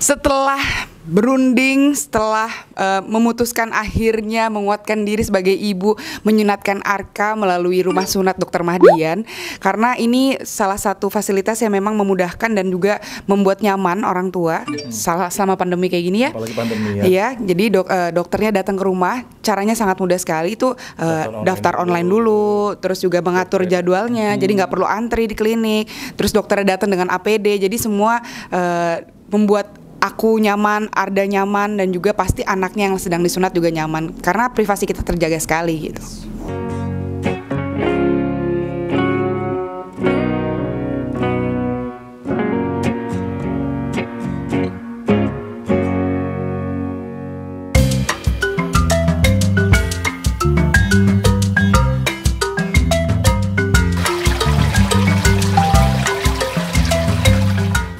Setelah berunding, setelah memutuskan akhirnya menguatkan diri sebagai ibu, menyunatkan Arka melalui rumah sunat Dr. Mahdian, karena ini salah satu fasilitas yang memang memudahkan dan juga membuat nyaman orang tua selama pandemi kayak gini ya. Apalagi pandemi ya. Iya, jadi dokternya datang ke rumah, caranya sangat mudah sekali itu daftar online dulu, terus juga mengatur jadwalnya, jadi nggak perlu antri di klinik, terus dokternya datang dengan APD, jadi semua membuat aku nyaman, Arda nyaman, dan juga pasti anaknya yang sedang disunat juga nyaman karena privasi kita terjaga sekali gitu.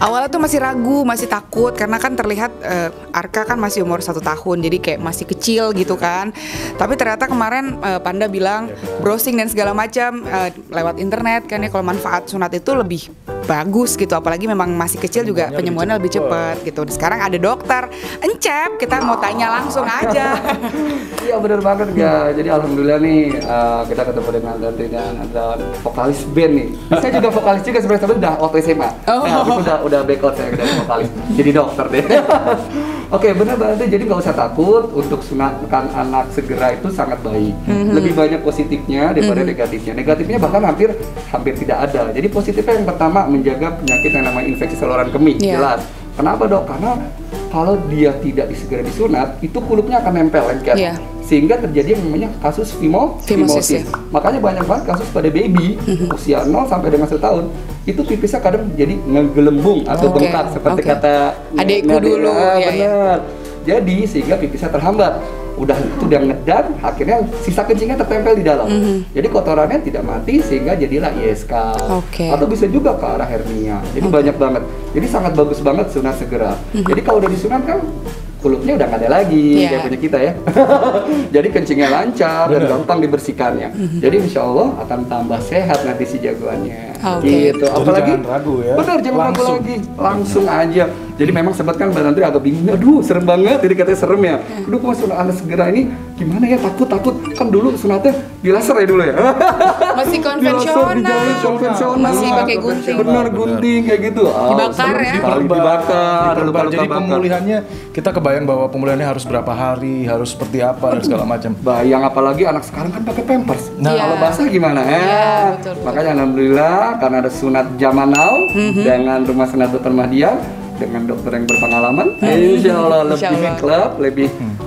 Awalnya tuh masih ragu, masih takut karena kan terlihat Arka kan masih umur 1 tahun, jadi kayak masih kecil gitu kan. Tapi ternyata kemarin Panda bilang browsing dan segala macam lewat internet kan ya, kalau manfaat sunat itu lebih bagus gitu, apalagi memang masih kecil juga penyembuhannya lebih cepat gitu. Sekarang ada dokter Encep, kita mau tanya langsung aja. Iya benar banget ya. Jadi alhamdulillah nih kita ketemu dengan ada vokalis band nih. Saya juga vokalis juga sebenarnya udah waktu SMA. Nah, itu udah backout saya dari vokalis. Jadi dokter deh. Oke, benar banget. Jadi nggak usah takut untuk sunatkan anak segera, itu sangat baik. Lebih banyak positifnya daripada negatifnya. Negatifnya bahkan hampir tidak ada. Jadi positifnya yang pertama, menjaga penyakit yang namanya infeksi saluran kemih. Jelas. Kenapa dok? Karena kalau dia tidak segera disunat, itu kulupnya akan nempel lengket. Sehingga terjadi yang namanya kasus fimosis. Makanya banyak banget kasus pada baby usia 0 sampai dengan 1 tahun itu pipisnya kadang jadi ngegelembung atau bengkak seperti kata adekku dulu. Benar. Jadi sehingga pipisnya terhambat. Udah itu udah ngedan, akhirnya sisa kencingnya tertempel di dalam. Jadi kotorannya tidak mati sehingga jadilah ISK. Atau bisa juga ke arah hernia. Jadi banyak banget. Jadi sangat bagus banget sunat segera. Jadi kalau udah disunat kan kulupnya udah nggak ada lagi kayak punya kita ya. Jadi kencingnya lancar dan gampang dibersihkannya. Jadi insya Allah akan tambah sehat nanti si jagoannya. Gitu. Apalagi jangan ragu ya. Benar, jangan ragu lagi. Langsung aja. Jadi memang sempat kan Mbak Nandri agak bingung. Aduh, serem banget. Jadi katanya serem ya. Aduh, kok sunat anak segera ini gimana ya? Takut. Kan dulu sunatnya di laser ya dulu ya. Masih konvensional. Masih pakai gunting. Benar, gunting kayak gitu. Dibakar ya. Dibakar. Jadi pemulihannya kita kebayang bahwa pemulihannya harus berapa hari, harus seperti apa dan segala macam. Bayang apalagi anak sekarang kan pakai pampers. Nah, kalau basah gimana? Betul. Makanya alhamdulillah karena ada sunat zaman now dengan rumah sunat Dr. Mahdian dengan dokter yang berpengalaman, insya Allah lebih klub,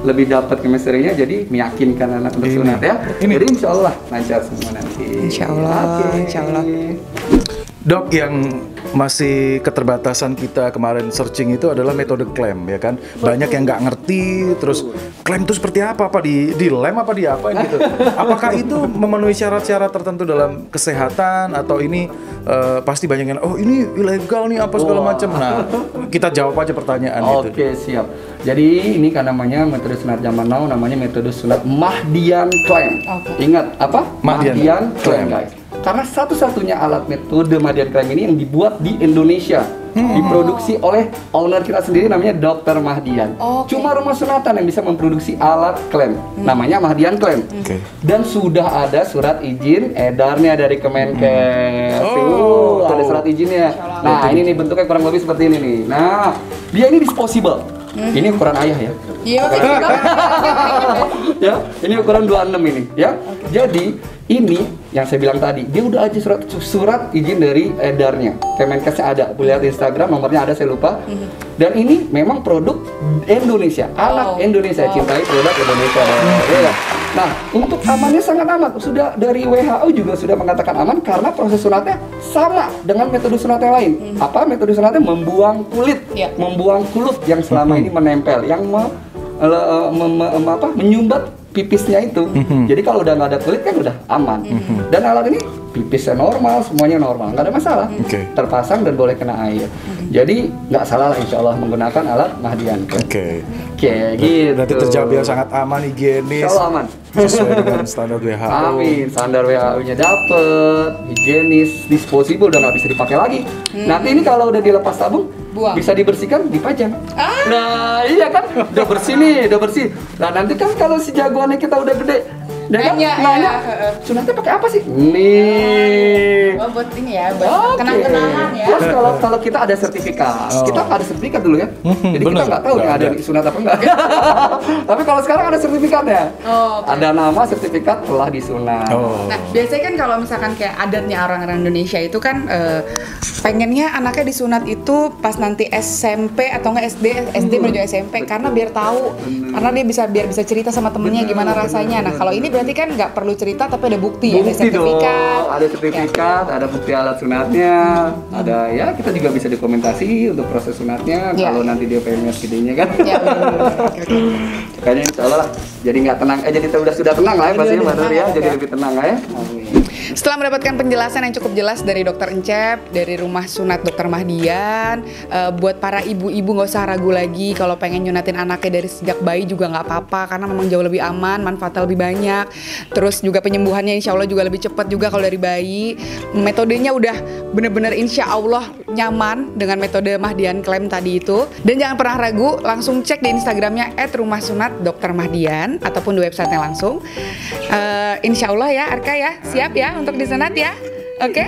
lebih dapat chemistry-nya, jadi meyakinkan anak untuk sunat ya. Jadi insya Allah lancar semua nanti. Insya Allah. Dok, yang masih keterbatasan kita kemarin searching itu adalah metode klaim ya kan. Banyak yang nggak ngerti, terus klaim itu seperti apa di lem apa di apa gitu. Apakah itu memenuhi syarat-syarat tertentu dalam kesehatan atau ini pasti banyak yang ini ilegal nih apa segala macam. Nah, kita jawab aja pertanyaan itu. Oke, siap. Jadi ini kan namanya metode sunat zaman now, namanya metode sunat Mahdian Klaim. Ingat apa? Mahdian Klaim, guys. Karena satu-satunya alat metode Mahdian Klaim ini yang dibuat di Indonesia, diproduksi oleh owner kita sendiri namanya Dr. Mahdian. Cuma rumah sunatan yang bisa memproduksi alat klaim, namanya Mahdian Klaim. Dan sudah ada surat izin edarnya dari Kemenkes. Ada surat izinnya. Nah, ini nih bentuknya kurang lebih seperti ini nih. Nah, dia ini disposable. Ini ukuran ayah ya. Ya, ini ukuran 26 ini ya. Jadi ini yang saya bilang tadi, dia udah aja surat izin dari edarnya. Kemenkesnya ada, lihat di Instagram, nomornya ada, saya lupa. Dan ini memang produk Indonesia, anak Indonesia, cintai produk Indonesia. Nah, untuk amannya sangat aman. Sudah dari WHO juga sudah mengatakan aman karena proses sunatnya sama dengan metode sunat yang lain. Apa metode sunatnya? Membuang kulit, membuang kulit yang selama ini menempel, yang menyumbat pipisnya itu. Jadi kalau udah nggak ada kulit kan udah aman. Dan alat ini pipisnya normal, semuanya normal, nggak ada masalah. Terpasang dan boleh kena air. Jadi nggak salah lah insya Allah menggunakan alat Mahdian Clamp. Oke, gitu. Berarti terjamin sangat aman, higienis. Insya Allah aman. Sesuai dengan standar WHO. Amin, standar WHO-nya dapet, higienis, disposable, udah nggak bisa dipakai lagi. Nanti ini kalau udah dilepas tabung, bisa dibersihkan, dipajang. Nah, iya kan, udah bersih nih, udah bersih. Nah nanti kan kalau si jagoannya kita udah gede, nanya, sunatnya pakai apa sih? Nih. Oh, buat ini ya, buat kenang-kenangan ya. Terus kalau kita ada sertifikat, kita nggak ada sertifikat dulu ya. Jadi kita nggak tahu nih ada sunat apa enggak. Tapi kalau sekarang ada sertifikatnya. Ada nama sertifikat telah disunat. Nah, biasanya kan kalau misalkan kayak adatnya orang-orang Indonesia itu kan pengennya anaknya disunat itu pas nanti SMP atau enggak SD menuju SMP karena biar tahu, karena dia biar bisa cerita sama temennya gimana rasanya. Nah, kalau ini berarti kan nggak perlu cerita tapi ada bukti ya, ada sertifikat. Ada sertifikat, ada bukti alat sunatnya, ada ya kita juga bisa dokumentasi untuk proses sunatnya kalau nanti dia pengen gedenya kan. Kayaknya insya Allah lah, jadi nggak tenang, jadi sudah tenang lah ya pastinya Mbak Nur ya, jadi lebih tenang lah ya. Setelah mendapatkan penjelasan yang cukup jelas dari Dokter Encep, dari Rumah Sunat Dokter Mahdian, buat para ibu-ibu nggak usah ragu lagi kalau pengen nyunatin anaknya dari sejak bayi juga nggak apa-apa karena memang jauh lebih aman, manfaatnya lebih banyak. Terus juga penyembuhannya insya Allah juga lebih cepat juga kalau dari bayi. Metodenya udah bener-bener insya Allah nyaman dengan metode Mahdian Clamp tadi itu. Dan jangan pernah ragu, langsung cek di Instagramnya @rumahsunat_dokter_mahdian ataupun di websitenya langsung. Insya Allah ya Arka ya, siap ya untuk disunat ya. Oke?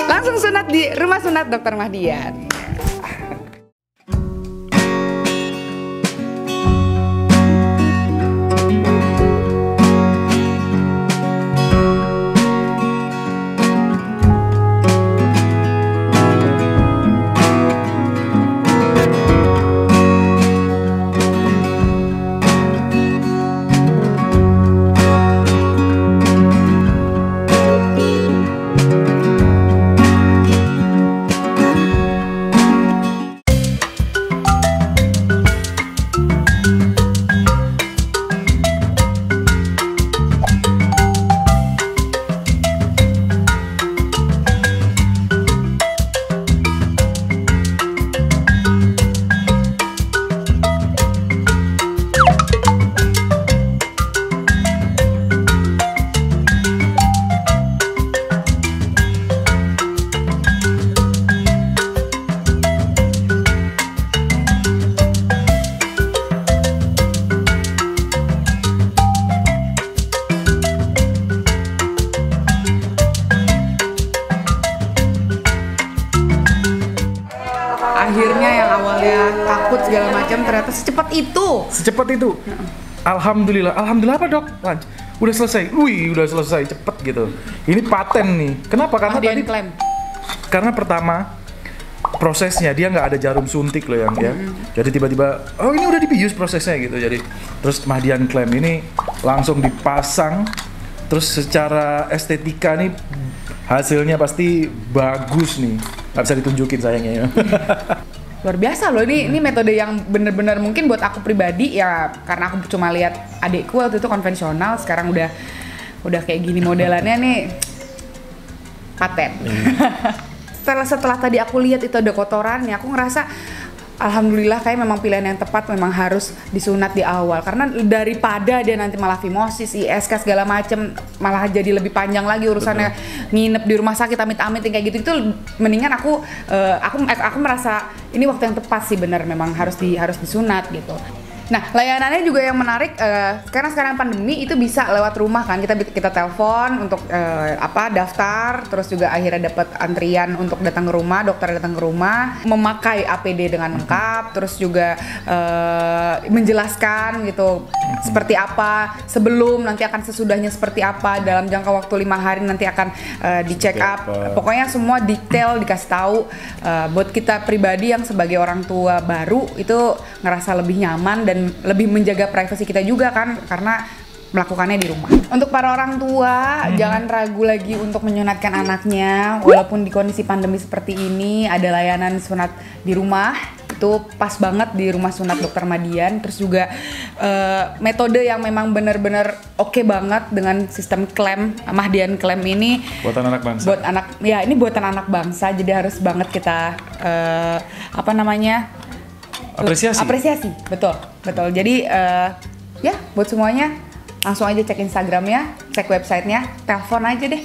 Langsung sunat di Rumah Sunat Dokter Mahdian. Akhirnya yang awalnya takut segala macam ternyata secepat itu. Alhamdulillah apa dok? Udah selesai. Udah selesai cepet gitu. Ini paten nih. Kenapa? Karena Mahdian Clamp. Karena pertama prosesnya dia nggak ada jarum suntik loh yang ya. Jadi tiba-tiba ini udah dibius prosesnya gitu. Jadi terus Mahdian Clamp ini langsung dipasang. Terus secara estetika nih hasilnya pasti bagus nih. Nggak bisa ditunjukin sayangnya ya. Luar biasa loh, ini metode yang bener-bener mungkin buat aku pribadi ya, karena aku cuma lihat adikku waktu itu konvensional, sekarang udah kayak gini modelannya nih, paten. Setelah tadi aku lihat itu ada kotorannya, aku ngerasa alhamdulillah kayak memang pilihan yang tepat, memang harus disunat di awal karena daripada dia nanti malah fimosis, ISK segala macem, malah jadi lebih panjang lagi urusannya. Nginep di rumah sakit amit-amit kayak gitu, itu mendingan aku merasa ini waktu yang tepat sih, bener memang harus disunat gitu. Nah, layanannya juga yang menarik, karena sekarang pandemi itu bisa lewat rumah kan, kita telepon untuk daftar, terus juga akhirnya dapat antrian untuk datang ke rumah, dokter datang ke rumah, memakai APD dengan lengkap, terus juga menjelaskan gitu seperti apa sebelum, nanti akan sesudahnya seperti apa, dalam jangka waktu 5 hari nanti akan di check up, pokoknya semua detail dikasih tahu. Buat kita pribadi yang sebagai orang tua baru itu ngerasa lebih nyaman dan lebih menjaga privasi kita juga kan, karena melakukannya di rumah. Untuk para orang tua, jangan ragu lagi untuk menyunatkan anaknya, walaupun di kondisi pandemi seperti ini ada layanan sunat di rumah. itu pas banget di rumah sunat Dr. Madian. Terus juga metode yang memang benar-benar oke banget dengan sistem klaim Mahdian klaim ini Buatan anak bangsa. Ini buatan anak bangsa. Jadi harus banget kita apresiasi. Betul. Jadi ya buat semuanya langsung aja cek Instagramnya, cek websitenya, telepon aja deh.